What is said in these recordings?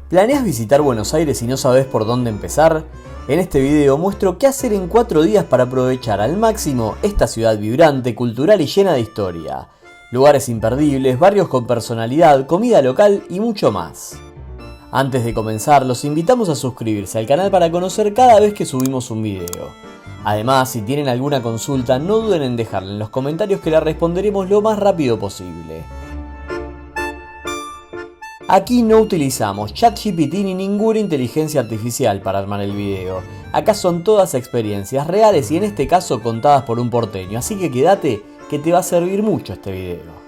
¿Planeas visitar Buenos Aires y no sabes por dónde empezar? En este video muestro qué hacer en 4 días para aprovechar al máximo esta ciudad vibrante, cultural y llena de historia. Lugares imperdibles, barrios con personalidad, comida local y mucho más. Antes de comenzar, los invitamos a suscribirse al canal para conocer cada vez que subimos un video. Además, si tienen alguna consulta, no duden en dejarla en los comentarios que la responderemos lo más rápido posible. Aquí no utilizamos ChatGPT ni ninguna inteligencia artificial para armar el video. Acá son todas experiencias reales y en este caso contadas por un porteño, así que quédate que te va a servir mucho este video.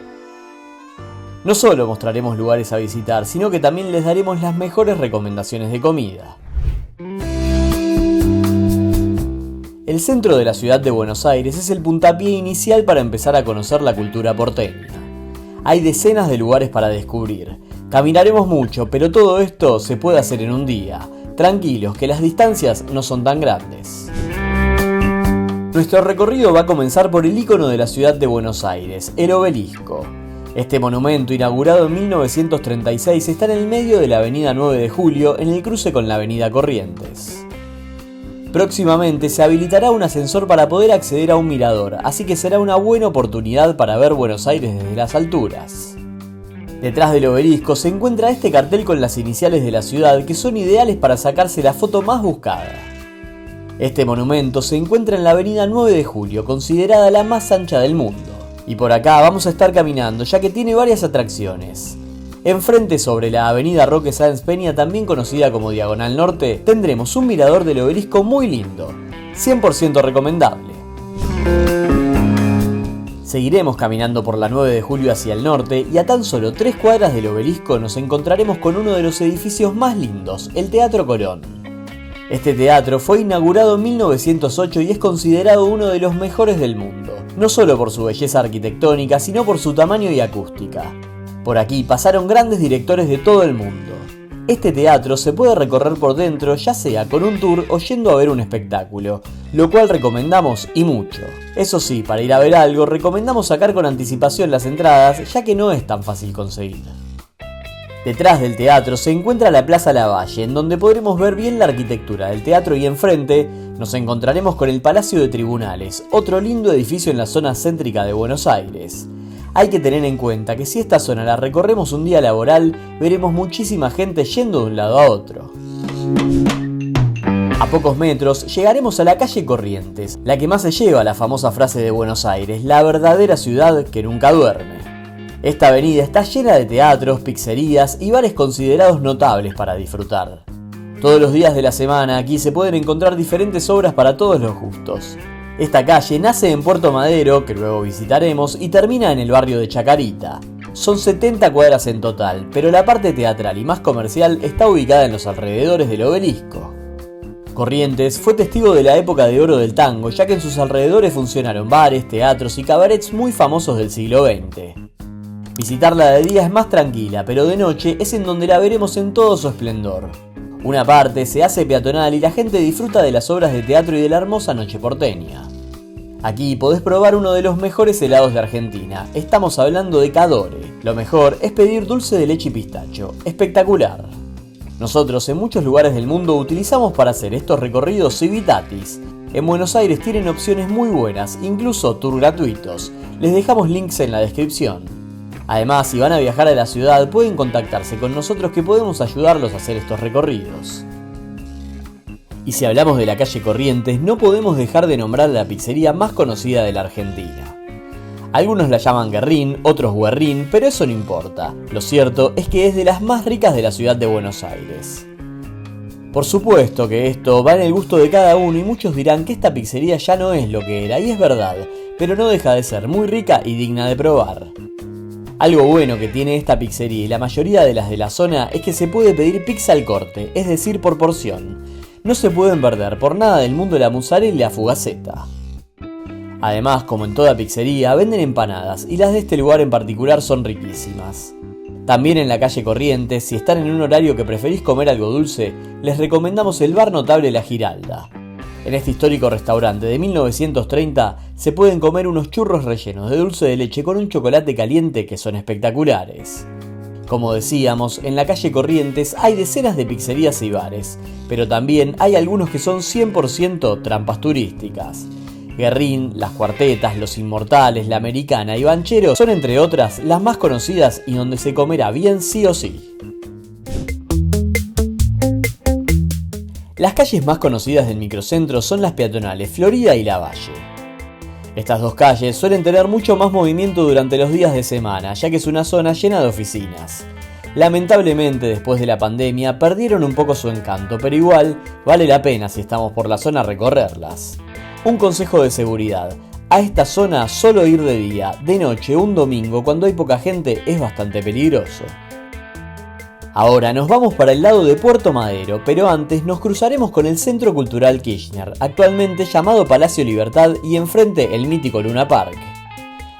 No solo mostraremos lugares a visitar, sino que también les daremos las mejores recomendaciones de comida. El centro de la ciudad de Buenos Aires es el puntapié inicial para empezar a conocer la cultura porteña. Hay decenas de lugares para descubrir. Caminaremos mucho, pero todo esto se puede hacer en un día. Tranquilos, que las distancias no son tan grandes. Nuestro recorrido va a comenzar por el ícono de la ciudad de Buenos Aires, el Obelisco. Este monumento, inaugurado en 1936, está en el medio de la avenida 9 de Julio, en el cruce con la avenida Corrientes. Próximamente se habilitará un ascensor para poder acceder a un mirador, así que será una buena oportunidad para ver Buenos Aires desde las alturas. Detrás del obelisco se encuentra este cartel con las iniciales de la ciudad que son ideales para sacarse la foto más buscada. Este monumento se encuentra en la avenida 9 de Julio, considerada la más ancha del mundo. Y por acá vamos a estar caminando ya que tiene varias atracciones. Enfrente, sobre la avenida Roque Sáenz Peña, también conocida como Diagonal Norte, tendremos un mirador del obelisco muy lindo, 100% recomendable. Seguiremos caminando por la 9 de Julio hacia el norte y a tan solo 3 cuadras del obelisco nos encontraremos con uno de los edificios más lindos, el Teatro Colón. Este teatro fue inaugurado en 1908 y es considerado uno de los mejores del mundo, no solo por su belleza arquitectónica, sino por su tamaño y acústica. Por aquí pasaron grandes directores de todo el mundo. Este teatro se puede recorrer por dentro, ya sea con un tour o yendo a ver un espectáculo, lo cual recomendamos y mucho. Eso sí, para ir a ver algo, recomendamos sacar con anticipación las entradas, ya que no es tan fácil conseguir. Detrás del teatro se encuentra la Plaza Lavalle, en donde podremos ver bien la arquitectura del teatro, y enfrente nos encontraremos con el Palacio de Tribunales, otro lindo edificio en la zona céntrica de Buenos Aires. Hay que tener en cuenta que si esta zona la recorremos un día laboral, veremos muchísima gente yendo de un lado a otro. A pocos metros llegaremos a la calle Corrientes, la que más se lleva la famosa frase de Buenos Aires, la verdadera ciudad que nunca duerme. Esta avenida está llena de teatros, pizzerías y bares considerados notables para disfrutar. Todos los días de la semana aquí se pueden encontrar diferentes obras para todos los gustos. Esta calle nace en Puerto Madero, que luego visitaremos, y termina en el barrio de Chacarita. Son 70 cuadras en total, pero la parte teatral y más comercial está ubicada en los alrededores del obelisco. Corrientes fue testigo de la época de oro del tango, ya que en sus alrededores funcionaron bares, teatros y cabarets muy famosos del siglo XX. Visitarla de día es más tranquila, pero de noche es en donde la veremos en todo su esplendor. Una parte se hace peatonal y la gente disfruta de las obras de teatro y de la hermosa noche porteña. Aquí podés probar uno de los mejores helados de Argentina, estamos hablando de Cadore. Lo mejor es pedir dulce de leche y pistacho, espectacular. Nosotros en muchos lugares del mundo utilizamos para hacer estos recorridos Civitatis. En Buenos Aires tienen opciones muy buenas, incluso tours gratuitos. Les dejamos links en la descripción. Además, si van a viajar a la ciudad, pueden contactarse con nosotros que podemos ayudarlos a hacer estos recorridos. Y si hablamos de la calle Corrientes, no podemos dejar de nombrar la pizzería más conocida de la Argentina. Algunos la llaman Guerrín, otros Guerrín, pero eso no importa. Lo cierto es que es de las más ricas de la ciudad de Buenos Aires. Por supuesto que esto va en el gusto de cada uno y muchos dirán que esta pizzería ya no es lo que era, y es verdad, pero no deja de ser muy rica y digna de probar. Algo bueno que tiene esta pizzería y la mayoría de las de la zona es que se puede pedir pizza al corte, es decir, por porción. No se pueden perder por nada del mundo la mozzarella y la fugaceta. Además, como en toda pizzería, venden empanadas y las de este lugar en particular son riquísimas. También en la calle Corrientes, si están en un horario que preferís comer algo dulce, les recomendamos el bar notable La Giralda. En este histórico restaurante de 1930 se pueden comer unos churros rellenos de dulce de leche con un chocolate caliente que son espectaculares. Como decíamos, en la calle Corrientes hay decenas de pizzerías y bares, pero también hay algunos que son 100% trampas turísticas. Guerrín, Las Cuartetas, Los Inmortales, La Americana y Banchero son, entre otras, las más conocidas y donde se comerá bien sí o sí. Las calles más conocidas del microcentro son las peatonales Florida y Lavalle. Estas dos calles suelen tener mucho más movimiento durante los días de semana, ya que es una zona llena de oficinas. Lamentablemente, después de la pandemia, perdieron un poco su encanto, pero igual vale la pena si estamos por la zona recorrerlas. Un consejo de seguridad: a esta zona solo ir de día, de noche, un domingo, cuando hay poca gente, es bastante peligroso. Ahora nos vamos para el lado de Puerto Madero, pero antes nos cruzaremos con el Centro Cultural Kirchner, actualmente llamado Palacio Libertad, y enfrente el mítico Luna Park.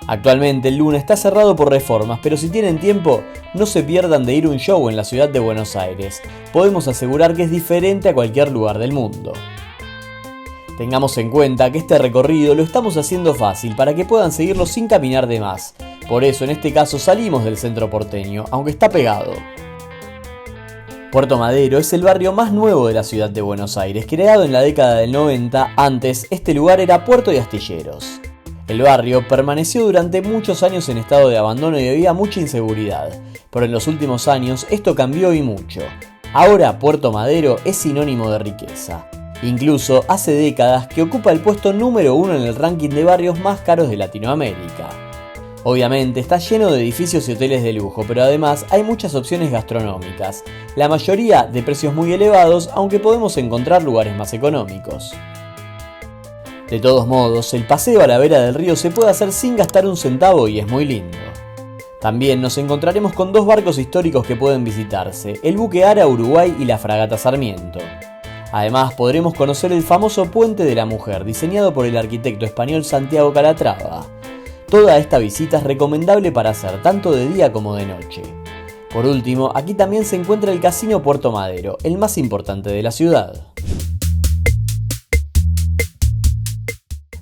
Actualmente el Luna está cerrado por reformas, pero si tienen tiempo, no se pierdan de ir a un show en la ciudad de Buenos Aires. Podemos asegurar que es diferente a cualquier lugar del mundo. Tengamos en cuenta que este recorrido lo estamos haciendo fácil para que puedan seguirlo sin caminar de más. Por eso en este caso salimos del centro porteño, aunque está pegado. Puerto Madero es el barrio más nuevo de la ciudad de Buenos Aires, creado en la década del 90. Antes, este lugar era puerto de astilleros. El barrio permaneció durante muchos años en estado de abandono y había mucha inseguridad, pero en los últimos años esto cambió y mucho. Ahora Puerto Madero es sinónimo de riqueza. Incluso hace décadas que ocupa el puesto número 1 en el ranking de barrios más caros de Latinoamérica. Obviamente está lleno de edificios y hoteles de lujo, pero además hay muchas opciones gastronómicas, la mayoría de precios muy elevados, aunque podemos encontrar lugares más económicos. De todos modos, el paseo a la vera del río se puede hacer sin gastar un centavo y es muy lindo. También nos encontraremos con dos barcos históricos que pueden visitarse, el buque Ara Uruguay y la fragata Sarmiento. Además podremos conocer el famoso Puente de la Mujer, diseñado por el arquitecto español Santiago Calatrava. Toda esta visita es recomendable para hacer tanto de día como de noche. Por último, aquí también se encuentra el Casino Puerto Madero, el más importante de la ciudad.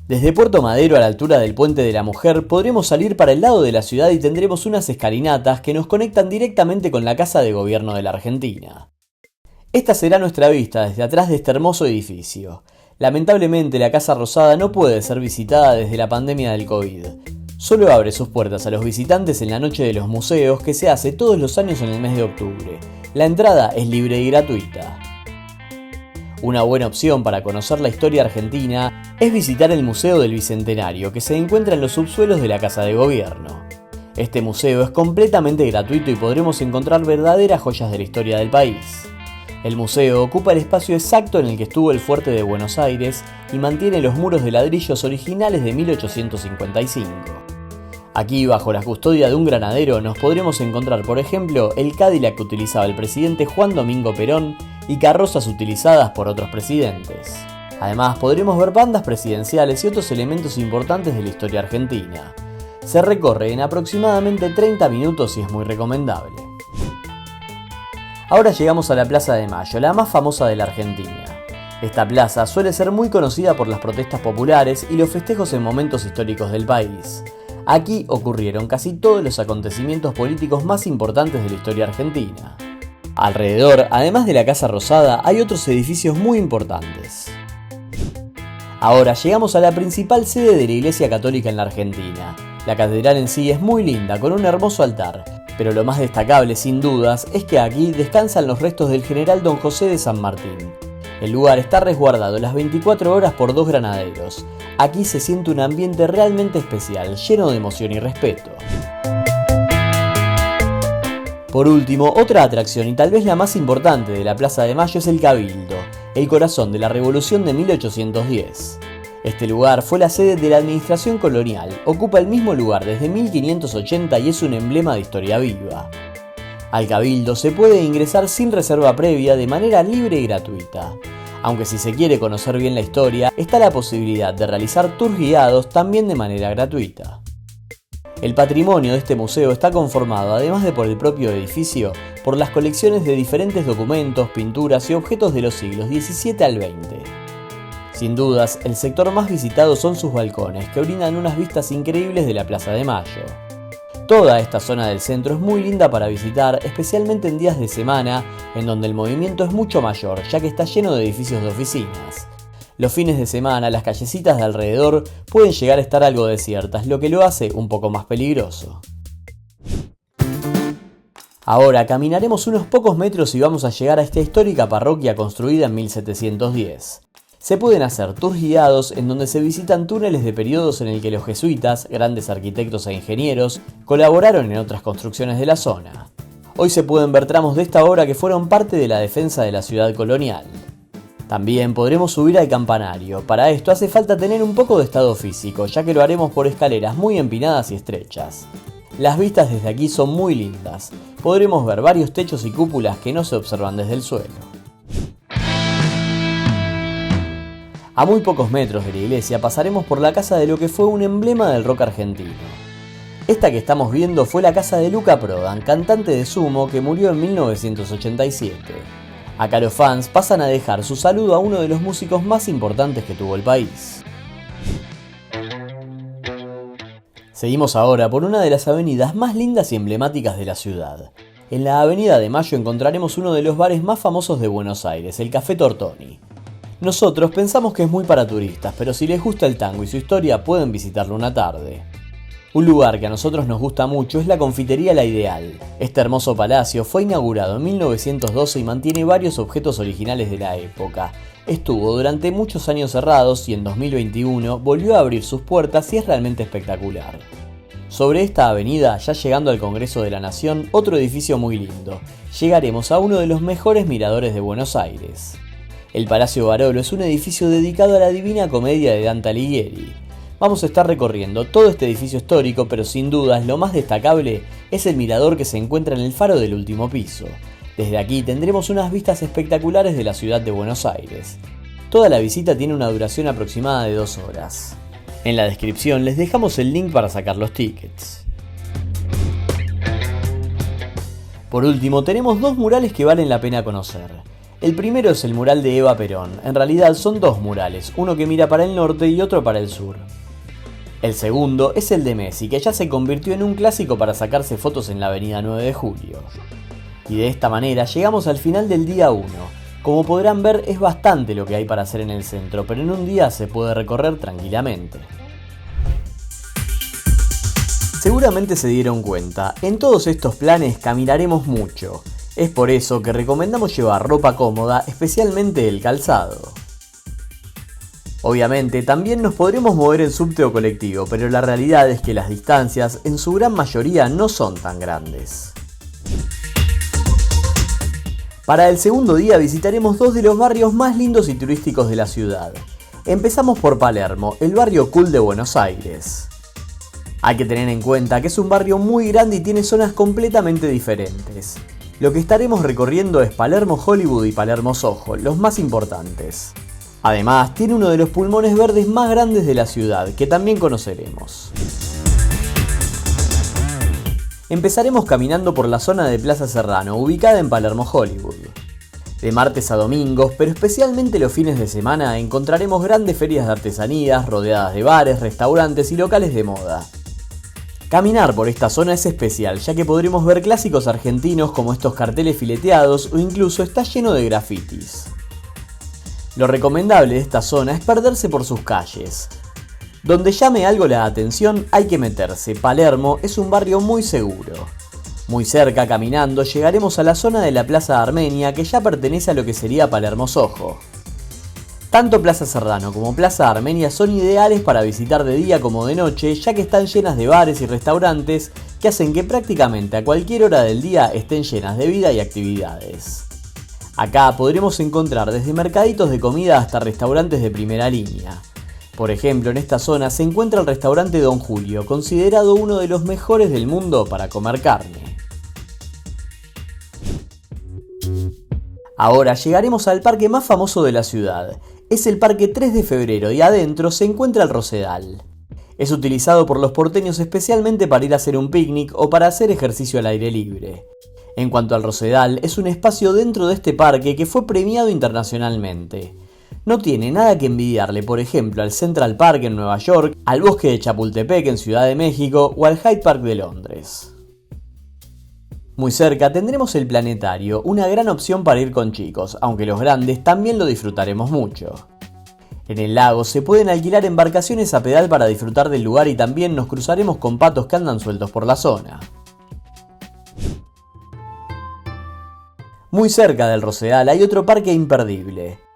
Desde Puerto Madero a la altura del Puente de la Mujer podremos salir para el lado de la ciudad y tendremos unas escalinatas que nos conectan directamente con la Casa de Gobierno de la Argentina. Esta será nuestra vista desde atrás de este hermoso edificio. Lamentablemente la Casa Rosada no puede ser visitada desde la pandemia del COVID. Solo abre sus puertas a los visitantes en la Noche de los Museos, que se hace todos los años en el mes de octubre. La entrada es libre y gratuita. Una buena opción para conocer la historia argentina es visitar el Museo del Bicentenario, que se encuentra en los subsuelos de la Casa de Gobierno. Este museo es completamente gratuito y podremos encontrar verdaderas joyas de la historia del país. El museo ocupa el espacio exacto en el que estuvo el fuerte de Buenos Aires y mantiene los muros de ladrillos originales de 1855. Aquí, bajo la custodia de un granadero, nos podremos encontrar, por ejemplo, el Cadillac que utilizaba el presidente Juan Domingo Perón y carrozas utilizadas por otros presidentes. Además, podremos ver bandas presidenciales y otros elementos importantes de la historia argentina. Se recorre en aproximadamente 30 minutos y es muy recomendable. Ahora llegamos a la Plaza de Mayo, la más famosa de la Argentina. Esta plaza suele ser muy conocida por las protestas populares y los festejos en momentos históricos del país. Aquí ocurrieron casi todos los acontecimientos políticos más importantes de la historia argentina. Alrededor, además de la Casa Rosada, hay otros edificios muy importantes. Ahora llegamos a la principal sede de la Iglesia Católica en la Argentina. La catedral en sí es muy linda, con un hermoso altar, pero lo más destacable, sin dudas, es que aquí descansan los restos del general Don José de San Martín. El lugar está resguardado las 24 horas por dos granaderos. Aquí se siente un ambiente realmente especial, lleno de emoción y respeto. Por último, otra atracción y tal vez la más importante de la Plaza de Mayo es el Cabildo, el corazón de la Revolución de 1810. Este lugar fue la sede de la administración colonial, ocupa el mismo lugar desde 1580 y es un emblema de historia viva. Al Cabildo se puede ingresar sin reserva previa de manera libre y gratuita. Aunque si se quiere conocer bien la historia, está la posibilidad de realizar tours guiados también de manera gratuita. El patrimonio de este museo está conformado, además de por el propio edificio, por las colecciones de diferentes documentos, pinturas y objetos de los siglos XVII al XX. Sin dudas, el sector más visitado son sus balcones, que brindan unas vistas increíbles de la Plaza de Mayo. Toda esta zona del centro es muy linda para visitar, especialmente en días de semana, en donde el movimiento es mucho mayor, ya que está lleno de edificios de oficinas. Los fines de semana, las callecitas de alrededor pueden llegar a estar algo desiertas, lo que lo hace un poco más peligroso. Ahora caminaremos unos pocos metros y vamos a llegar a esta histórica parroquia construida en 1710. Se pueden hacer tours guiados en donde se visitan túneles de periodos en el que los jesuitas, grandes arquitectos e ingenieros, colaboraron en otras construcciones de la zona. Hoy se pueden ver tramos de esta obra que fueron parte de la defensa de la ciudad colonial. También podremos subir al campanario. Para esto hace falta tener un poco de estado físico, ya que lo haremos por escaleras muy empinadas y estrechas. Las vistas desde aquí son muy lindas. Podremos ver varios techos y cúpulas que no se observan desde el suelo. A muy pocos metros de la iglesia pasaremos por la casa de lo que fue un emblema del rock argentino. Esta que estamos viendo fue la casa de Luca Prodan, cantante de Sumo que murió en 1987. Acá los fans pasan a dejar su saludo a uno de los músicos más importantes que tuvo el país. Seguimos ahora por una de las avenidas más lindas y emblemáticas de la ciudad. En la Avenida de Mayo encontraremos uno de los bares más famosos de Buenos Aires, el Café Tortoni. Nosotros pensamos que es muy para turistas, pero si les gusta el tango y su historia pueden visitarlo una tarde. Un lugar que a nosotros nos gusta mucho es la confitería La Ideal. Este hermoso palacio fue inaugurado en 1912 y mantiene varios objetos originales de la época. Estuvo durante muchos años cerrados y en 2021 volvió a abrir sus puertas y es realmente espectacular. Sobre esta avenida, ya llegando al Congreso de la Nación, otro edificio muy lindo. Llegaremos a uno de los mejores miradores de Buenos Aires. El Palacio Barolo es un edificio dedicado a la Divina Comedia de Dante Alighieri. Vamos a estar recorriendo todo este edificio histórico, pero sin dudas lo más destacable es el mirador que se encuentra en el faro del último piso. Desde aquí tendremos unas vistas espectaculares de la ciudad de Buenos Aires. Toda la visita tiene una duración aproximada de 2 horas. En la descripción les dejamos el link para sacar los tickets. Por último, tenemos 2 murales que valen la pena conocer. El primero es el mural de Eva Perón. En realidad son 2 murales, uno que mira para el norte y otro para el sur. El segundo es el de Messi, que ya se convirtió en un clásico para sacarse fotos en la avenida 9 de Julio. Y de esta manera llegamos al final del día 1. Como podrán ver, es bastante lo que hay para hacer en el centro, pero en un día se puede recorrer tranquilamente. Seguramente se dieron cuenta, en todos estos planes caminaremos mucho. Es por eso que recomendamos llevar ropa cómoda, especialmente el calzado. Obviamente también nos podremos mover en subte o colectivo, pero la realidad es que las distancias en su gran mayoría no son tan grandes. Para el segundo día visitaremos 2 de los barrios más lindos y turísticos de la ciudad. Empezamos por Palermo, el barrio cool de Buenos Aires. Hay que tener en cuenta que es un barrio muy grande y tiene zonas completamente diferentes. Lo que estaremos recorriendo es Palermo Hollywood y Palermo Soho, los más importantes. Además, tiene uno de los pulmones verdes más grandes de la ciudad, que también conoceremos. Empezaremos caminando por la zona de Plaza Serrano, ubicada en Palermo Hollywood. De martes a domingos, pero especialmente los fines de semana, encontraremos grandes ferias de artesanías, rodeadas de bares, restaurantes y locales de moda. Caminar por esta zona es especial, ya que podremos ver clásicos argentinos como estos carteles fileteados o incluso está lleno de grafitis. Lo recomendable de esta zona es perderse por sus calles. Donde llame algo la atención hay que meterse. Palermo es un barrio muy seguro. Muy cerca, caminando, llegaremos a la zona de la Plaza Armenia, que ya pertenece a lo que sería Palermo Soho. Tanto Plaza Serrano como Plaza Armenia son ideales para visitar de día como de noche, ya que están llenas de bares y restaurantes que hacen que prácticamente a cualquier hora del día estén llenas de vida y actividades. Acá podremos encontrar desde mercaditos de comida hasta restaurantes de primera línea. Por ejemplo, en esta zona se encuentra el restaurante Don Julio, considerado uno de los mejores del mundo para comer carne. Ahora llegaremos al parque más famoso de la ciudad. Es el Parque 3 de Febrero y adentro se encuentra el Rosedal. Es utilizado por los porteños especialmente para ir a hacer un picnic o para hacer ejercicio al aire libre. En cuanto al Rosedal, es un espacio dentro de este parque que fue premiado internacionalmente. No tiene nada que envidiarle, por ejemplo, al Central Park en Nueva York, al Bosque de Chapultepec en Ciudad de México o al Hyde Park de Londres. Muy cerca tendremos el planetario, una gran opción para ir con chicos, aunque los grandes también lo disfrutaremos mucho. En el lago se pueden alquilar embarcaciones a pedal para disfrutar del lugar y también nos cruzaremos con patos que andan sueltos por la zona. Muy cerca del Rosedal hay otro parque imperdible.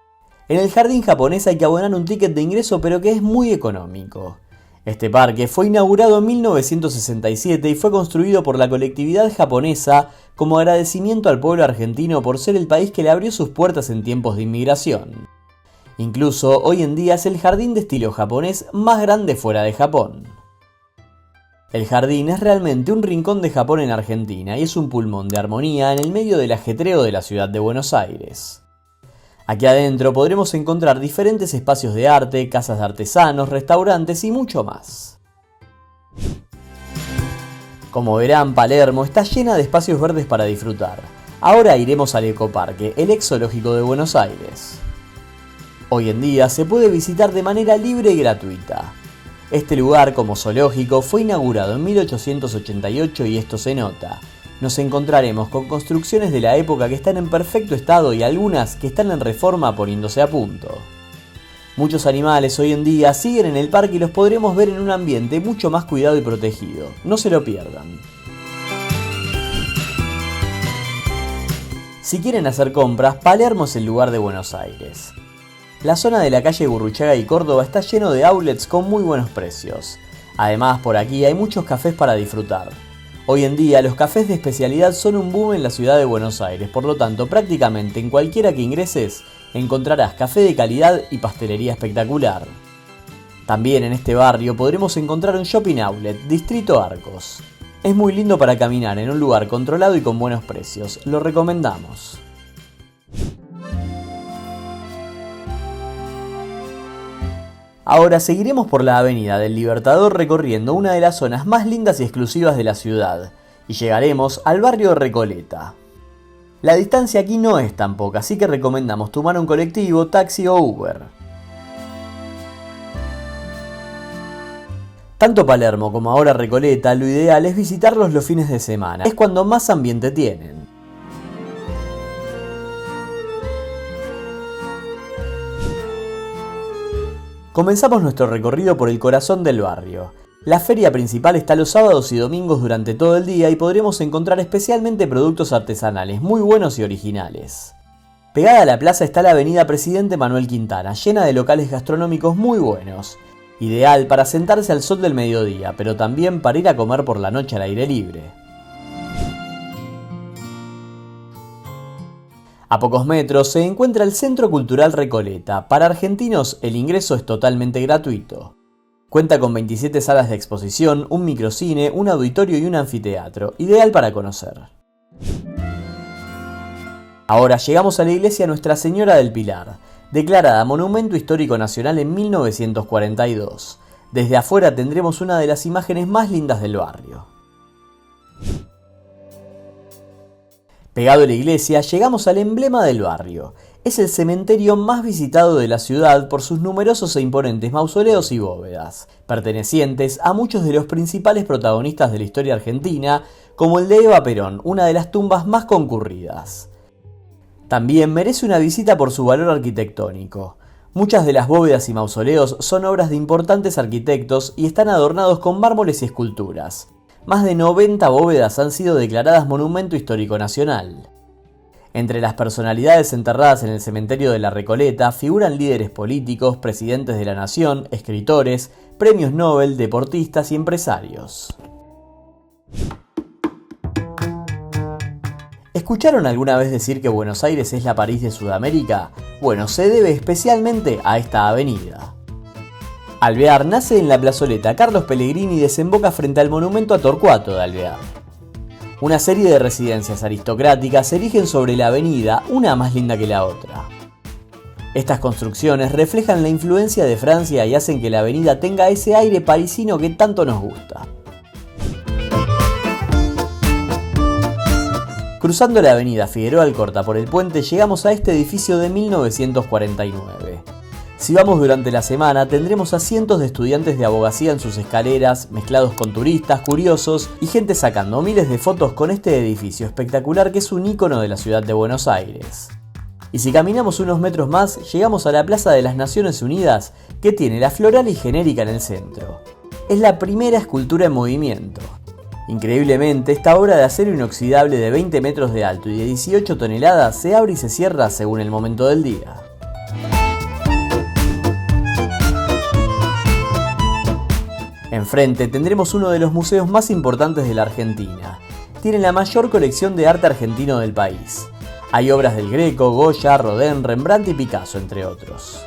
En el jardín japonés hay que abonar un ticket de ingreso, pero que es muy económico. Este parque fue inaugurado en 1967 y fue construido por la colectividad japonesa como agradecimiento al pueblo argentino por ser el país que le abrió sus puertas en tiempos de inmigración. Incluso hoy en día es el jardín de estilo japonés más grande fuera de Japón. El jardín es realmente un rincón de Japón en Argentina y es un pulmón de armonía en el medio del ajetreo de la ciudad de Buenos Aires. Aquí adentro podremos encontrar diferentes espacios de arte, casas de artesanos, restaurantes y mucho más. Como verán, Palermo está llena de espacios verdes para disfrutar. Ahora iremos al Ecoparque, el ex zoológico de Buenos Aires. Hoy en día se puede visitar de manera libre y gratuita. Este lugar, como zoológico, fue inaugurado en 1888 y esto se nota. Nos encontraremos con construcciones de la época que están en perfecto estado y algunas que están en reforma poniéndose a punto. Muchos animales hoy en día siguen en el parque y los podremos ver en un ambiente mucho más cuidado y protegido. No se lo pierdan. Si quieren hacer compras, Palermo es el lugar de Buenos Aires. La zona de la calle Gurruchaga y Córdoba está lleno de outlets con muy buenos precios. Además, por aquí hay muchos cafés para disfrutar. Hoy en día los cafés de especialidad son un boom en la ciudad de Buenos Aires, por lo tanto prácticamente en cualquiera que ingreses encontrarás café de calidad y pastelería espectacular. También en este barrio podremos encontrar un shopping outlet, Distrito Arcos. Es muy lindo para caminar en un lugar controlado y con buenos precios, lo recomendamos. Ahora seguiremos por la Avenida del Libertador recorriendo una de las zonas más lindas y exclusivas de la ciudad, y llegaremos al barrio de Recoleta. La distancia aquí no es tan poca, así que recomendamos tomar un colectivo, taxi o Uber. Tanto Palermo como ahora Recoleta, lo ideal es visitarlos los fines de semana, es cuando más ambiente tienen. Comenzamos nuestro recorrido por el corazón del barrio. La feria principal está los sábados y domingos durante todo el día y podremos encontrar especialmente productos artesanales muy buenos y originales. Pegada a la plaza está la avenida Presidente Manuel Quintana, llena de locales gastronómicos muy buenos. Ideal para sentarse al sol del mediodía, pero también para ir a comer por la noche al aire libre. A pocos metros se encuentra el Centro Cultural Recoleta. Para argentinos el ingreso es totalmente gratuito. Cuenta con 27 salas de exposición, un microcine, un auditorio y un anfiteatro, ideal para conocer. Ahora llegamos a la iglesia Nuestra Señora del Pilar, declarada Monumento Histórico Nacional en 1942. Desde afuera tendremos una de las imágenes más lindas del barrio. Pegado a la iglesia, llegamos al emblema del barrio. Es el cementerio más visitado de la ciudad por sus numerosos e imponentes mausoleos y bóvedas, pertenecientes a muchos de los principales protagonistas de la historia argentina, como el de Eva Perón, una de las tumbas más concurridas. También merece una visita por su valor arquitectónico. Muchas de las bóvedas y mausoleos son obras de importantes arquitectos y están adornados con mármoles y esculturas. Más de 90 bóvedas han sido declaradas Monumento Histórico Nacional. Entre las personalidades enterradas en el cementerio de la Recoleta figuran líderes políticos, presidentes de la nación, escritores, premios Nobel, deportistas y empresarios. ¿Escucharon alguna vez decir que Buenos Aires es la París de Sudamérica? Bueno, se debe especialmente a esta avenida. Alvear nace en la plazoleta Carlos Pellegrini y desemboca frente al monumento a Torcuato de Alvear. Una serie de residencias aristocráticas se erigen sobre la avenida, una más linda que la otra. Estas construcciones reflejan la influencia de Francia y hacen que la avenida tenga ese aire parisino que tanto nos gusta. Cruzando la avenida Figueroa Alcorta por el puente llegamos a este edificio de 1949. Si vamos durante la semana, tendremos a cientos de estudiantes de abogacía en sus escaleras, mezclados con turistas, curiosos y gente sacando miles de fotos con este edificio espectacular que es un ícono de la ciudad de Buenos Aires. Y si caminamos unos metros más, llegamos a la Plaza de las Naciones Unidas, que tiene la floral y genérica en el centro. Es la primera escultura en movimiento. Increíblemente, esta obra de acero inoxidable de 20 metros de alto y de 18 toneladas se abre y se cierra según el momento del día. Enfrente tendremos uno de los museos más importantes de la Argentina. Tiene la mayor colección de arte argentino del país. Hay obras del Greco, Goya, Rodin, Rembrandt y Picasso, entre otros.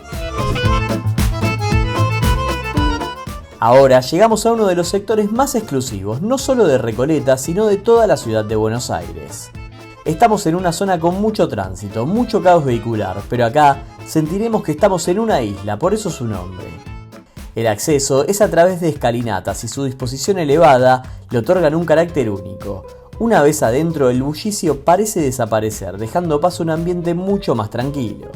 Ahora llegamos a uno de los sectores más exclusivos, no solo de Recoleta, sino de toda la ciudad de Buenos Aires. Estamos en una zona con mucho tránsito, mucho caos vehicular, pero acá sentiremos que estamos en una isla, por eso su nombre. El acceso es a través de escalinatas y su disposición elevada le otorgan un carácter único. Una vez adentro, el bullicio parece desaparecer, dejando paso a un ambiente mucho más tranquilo.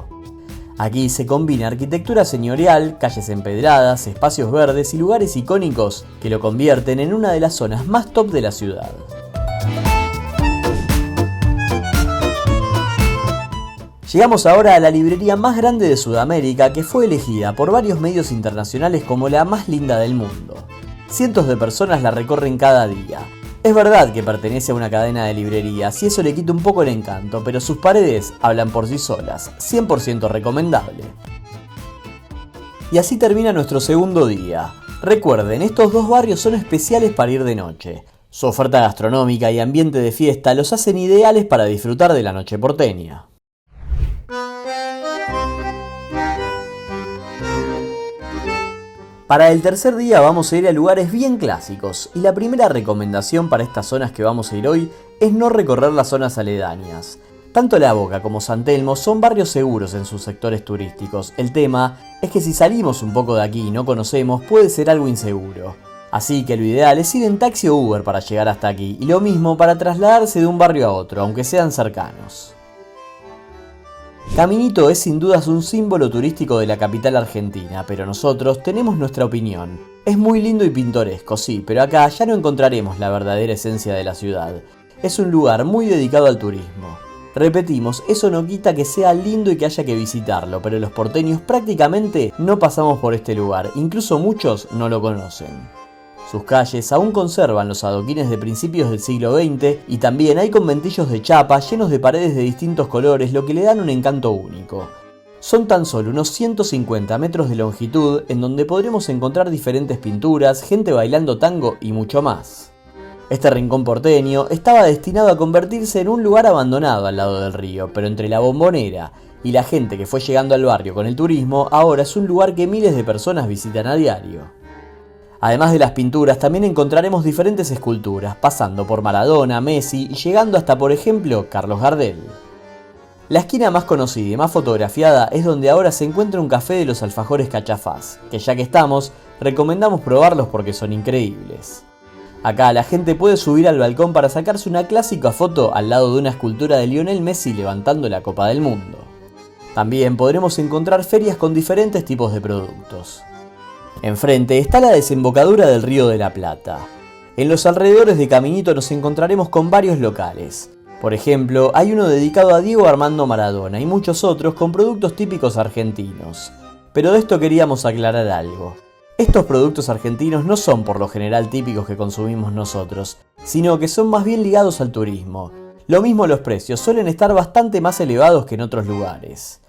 Aquí se combina arquitectura señorial, calles empedradas, espacios verdes y lugares icónicos que lo convierten en una de las zonas más top de la ciudad. Llegamos ahora a la librería más grande de Sudamérica, que fue elegida por varios medios internacionales como la más linda del mundo. Cientos de personas la recorren cada día. Es verdad que pertenece a una cadena de librerías y eso le quita un poco el encanto, pero sus paredes hablan por sí solas, 100% recomendable. Y así termina nuestro segundo día. Recuerden, estos dos barrios son especiales para ir de noche. Su oferta gastronómica y ambiente de fiesta los hacen ideales para disfrutar de la noche porteña. Para el tercer día vamos a ir a lugares bien clásicos y la primera recomendación para estas zonas que vamos a ir hoy es no recorrer las zonas aledañas. Tanto La Boca como San Telmo son barrios seguros en sus sectores turísticos. El tema es que si salimos un poco de aquí y no conocemos puede ser algo inseguro. Así que lo ideal es ir en taxi o Uber para llegar hasta aquí y lo mismo para trasladarse de un barrio a otro, aunque sean cercanos. Caminito es sin dudas un símbolo turístico de la capital argentina, pero nosotros tenemos nuestra opinión. Es muy lindo y pintoresco, sí, pero acá ya no encontraremos la verdadera esencia de la ciudad. Es un lugar muy dedicado al turismo. Repetimos, eso no quita que sea lindo y que haya que visitarlo, pero los porteños prácticamente no pasamos por este lugar, incluso muchos no lo conocen. Sus calles aún conservan los adoquines de principios del siglo XX y también hay conventillos de chapa llenos de paredes de distintos colores, lo que le dan un encanto único. Son tan solo unos 150 metros de longitud en donde podremos encontrar diferentes pinturas, gente bailando tango y mucho más. Este rincón porteño estaba destinado a convertirse en un lugar abandonado al lado del río, pero entre la Bombonera y la gente que fue llegando al barrio con el turismo, ahora es un lugar que miles de personas visitan a diario. Además de las pinturas, también encontraremos diferentes esculturas, pasando por Maradona, Messi y llegando hasta, por ejemplo, Carlos Gardel. La esquina más conocida y más fotografiada es donde ahora se encuentra un café de los alfajores Cachafaz, que ya que estamos, recomendamos probarlos porque son increíbles. Acá la gente puede subir al balcón para sacarse una clásica foto al lado de una escultura de Lionel Messi levantando la Copa del Mundo. También podremos encontrar ferias con diferentes tipos de productos. Enfrente está la desembocadura del Río de la Plata. En los alrededores de Caminito nos encontraremos con varios locales. Por ejemplo, hay uno dedicado a Diego Armando Maradona y muchos otros con productos típicos argentinos. Pero de esto queríamos aclarar algo. Estos productos argentinos no son por lo general típicos que consumimos nosotros, sino que son más bien ligados al turismo. Lo mismo los precios suelen estar bastante más elevados que en otros lugares.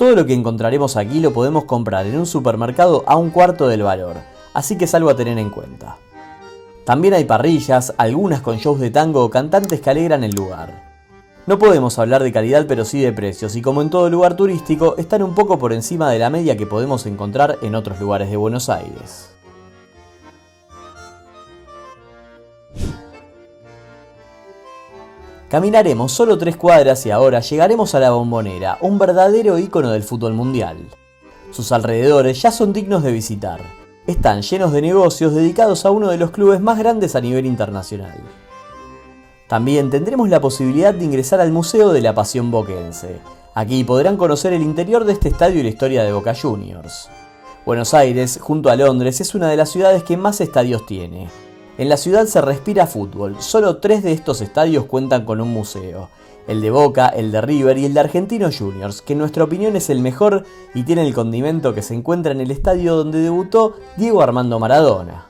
Todo lo que encontraremos aquí lo podemos comprar en un supermercado a un cuarto del valor, así que es algo a tener en cuenta. También hay parrillas, algunas con shows de tango o cantantes que alegran el lugar. No podemos hablar de calidad pero sí de precios y como en todo lugar turístico están un poco por encima de la media que podemos encontrar en otros lugares de Buenos Aires. Caminaremos solo 3 cuadras y ahora llegaremos a la Bombonera, un verdadero ícono del fútbol mundial. Sus alrededores ya son dignos de visitar. Están llenos de negocios dedicados a uno de los clubes más grandes a nivel internacional. También tendremos la posibilidad de ingresar al Museo de la Pasión Boquense. Aquí podrán conocer el interior de este estadio y la historia de Boca Juniors. Buenos Aires, junto a Londres, es una de las ciudades que más estadios tiene. En la ciudad se respira fútbol, solo 3 de estos estadios cuentan con un museo. El de Boca, el de River y el de Argentinos Juniors, que en nuestra opinión es el mejor y tiene el condimento que se encuentra en el estadio donde debutó Diego Armando Maradona.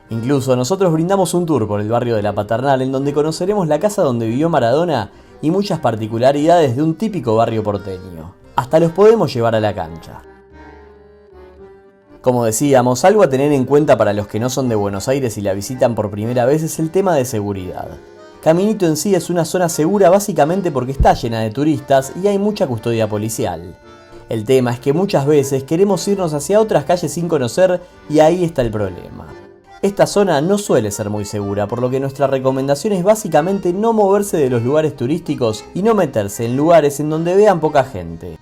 Incluso nosotros brindamos un tour por el barrio de La Paternal en donde conoceremos la casa donde vivió Maradona y muchas particularidades de un típico barrio porteño. Hasta los podemos llevar a la cancha. Como decíamos, algo a tener en cuenta para los que no son de Buenos Aires y la visitan por primera vez es el tema de seguridad. Caminito en sí es una zona segura básicamente porque está llena de turistas y hay mucha custodia policial. El tema es que muchas veces queremos irnos hacia otras calles sin conocer y ahí está el problema. Esta zona no suele ser muy segura, por lo que nuestra recomendación es básicamente no moverse de los lugares turísticos y no meterse en lugares en donde vean poca gente.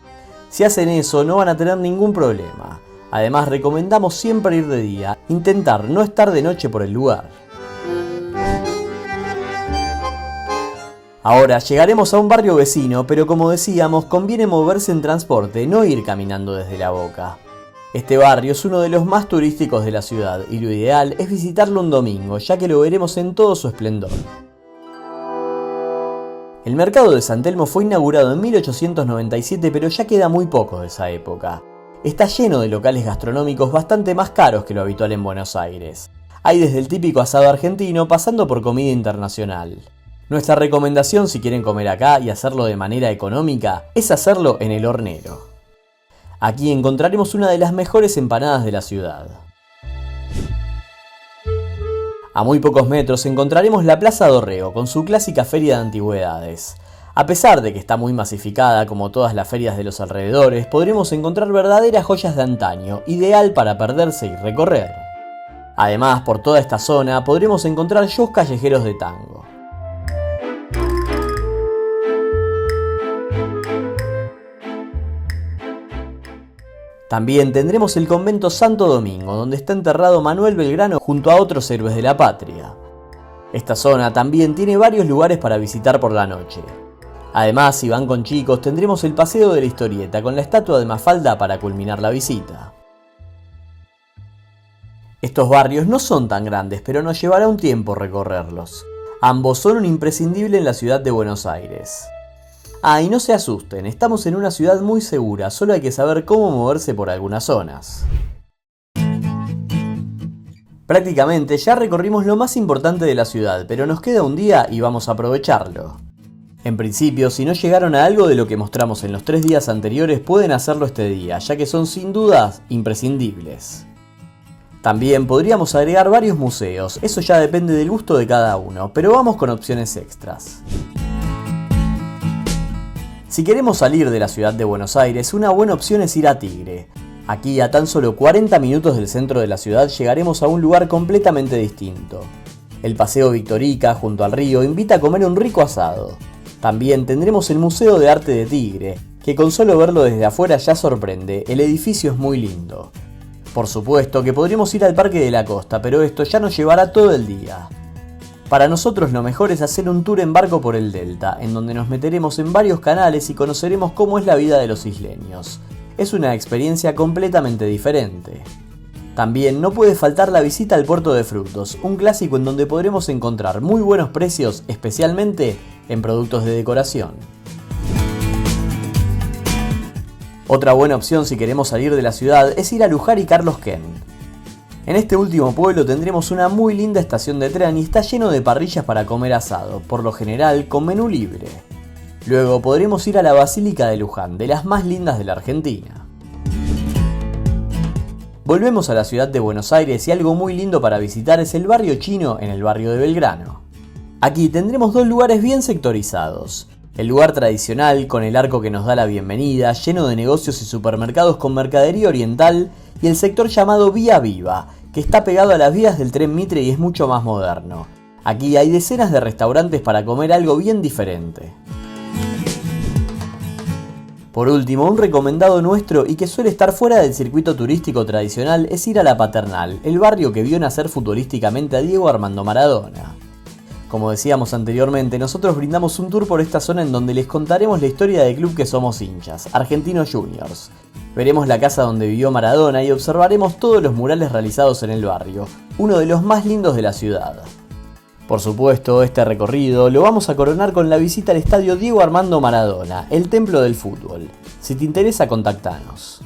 Si hacen eso no van a tener ningún problema. Además recomendamos siempre ir de día, intentar no estar de noche por el lugar. Ahora llegaremos a un barrio vecino, pero como decíamos, conviene moverse en transporte, no ir caminando desde la Boca. Este barrio es uno de los más turísticos de la ciudad y lo ideal es visitarlo un domingo, ya que lo veremos en todo su esplendor. El mercado de San Telmo fue inaugurado en 1897, pero ya queda muy poco de esa época. Está lleno de locales gastronómicos bastante más caros que lo habitual en Buenos Aires. Hay desde el típico asado argentino pasando por comida internacional. Nuestra recomendación si quieren comer acá y hacerlo de manera económica es hacerlo en El Hornero. Aquí encontraremos una de las mejores empanadas de la ciudad. A muy pocos metros encontraremos la Plaza Dorrego con su clásica feria de antigüedades. A pesar de que está muy masificada como todas las ferias de los alrededores, podremos encontrar verdaderas joyas de antaño, ideal para perderse y recorrer. Además, por toda esta zona podremos encontrar shows callejeros de tango. También tendremos el convento Santo Domingo, donde está enterrado Manuel Belgrano junto a otros héroes de la patria. Esta zona también tiene varios lugares para visitar por la noche. Además, si van con chicos, tendremos el paseo de la historieta con la estatua de Mafalda para culminar la visita. Estos barrios no son tan grandes, pero nos llevará un tiempo recorrerlos. Ambos son un imprescindible en la ciudad de Buenos Aires. Y no se asusten, estamos en una ciudad muy segura, solo hay que saber cómo moverse por algunas zonas. Prácticamente ya recorrimos lo más importante de la ciudad, pero nos queda un día y vamos a aprovecharlo. En principio, si no llegaron a algo de lo que mostramos en los 3 días anteriores, pueden hacerlo este día, ya que son sin dudas imprescindibles. También podríamos agregar varios museos, eso ya depende del gusto de cada uno, pero vamos con opciones extras. Si queremos salir de la ciudad de Buenos Aires, una buena opción es ir a Tigre. Aquí, a tan solo 40 minutos del centro de la ciudad, llegaremos a un lugar completamente distinto. El Paseo Victorica, junto al río, invita a comer un rico asado. También tendremos el Museo de Arte de Tigre, que con solo verlo desde afuera ya sorprende, el edificio es muy lindo. Por supuesto que podríamos ir al Parque de la Costa, pero esto ya nos llevará todo el día. Para nosotros lo mejor es hacer un tour en barco por el Delta, en donde nos meteremos en varios canales y conoceremos cómo es la vida de los isleños. Es una experiencia completamente diferente. También no puede faltar la visita al Puerto de Frutos, un clásico en donde podremos encontrar muy buenos precios, especialmente en productos de decoración. Otra buena opción si queremos salir de la ciudad es ir a Luján y Carlos Ken. En este último pueblo tendremos una muy linda estación de tren y está lleno de parrillas para comer asado, por lo general con menú libre. Luego podremos ir a la Basílica de Luján, de las más lindas de la Argentina. Volvemos a la ciudad de Buenos Aires y algo muy lindo para visitar es el barrio chino en el barrio de Belgrano. Aquí tendremos 2 lugares bien sectorizados. El lugar tradicional, con el arco que nos da la bienvenida, lleno de negocios y supermercados con mercadería oriental, y el sector llamado Vía Viva, que está pegado a las vías del tren Mitre y es mucho más moderno. Aquí hay decenas de restaurantes para comer algo bien diferente. Por último, un recomendado nuestro y que suele estar fuera del circuito turístico tradicional es ir a La Paternal, el barrio que vio nacer futbolísticamente a Diego Armando Maradona. Como decíamos anteriormente, nosotros brindamos un tour por esta zona en donde les contaremos la historia del club que somos hinchas, Argentinos Juniors. Veremos la casa donde vivió Maradona y observaremos todos los murales realizados en el barrio, uno de los más lindos de la ciudad. Por supuesto, este recorrido lo vamos a coronar con la visita al estadio Diego Armando Maradona, el templo del fútbol. Si te interesa, contactanos.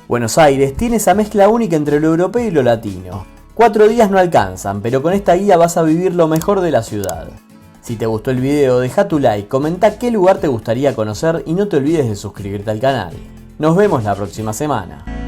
Buenos Aires tiene esa mezcla única entre lo europeo y lo latino. 4 días no alcanzan, pero con esta guía vas a vivir lo mejor de la ciudad. Si te gustó el video, deja tu like, comenta qué lugar te gustaría conocer y no te olvides de suscribirte al canal. Nos vemos la próxima semana.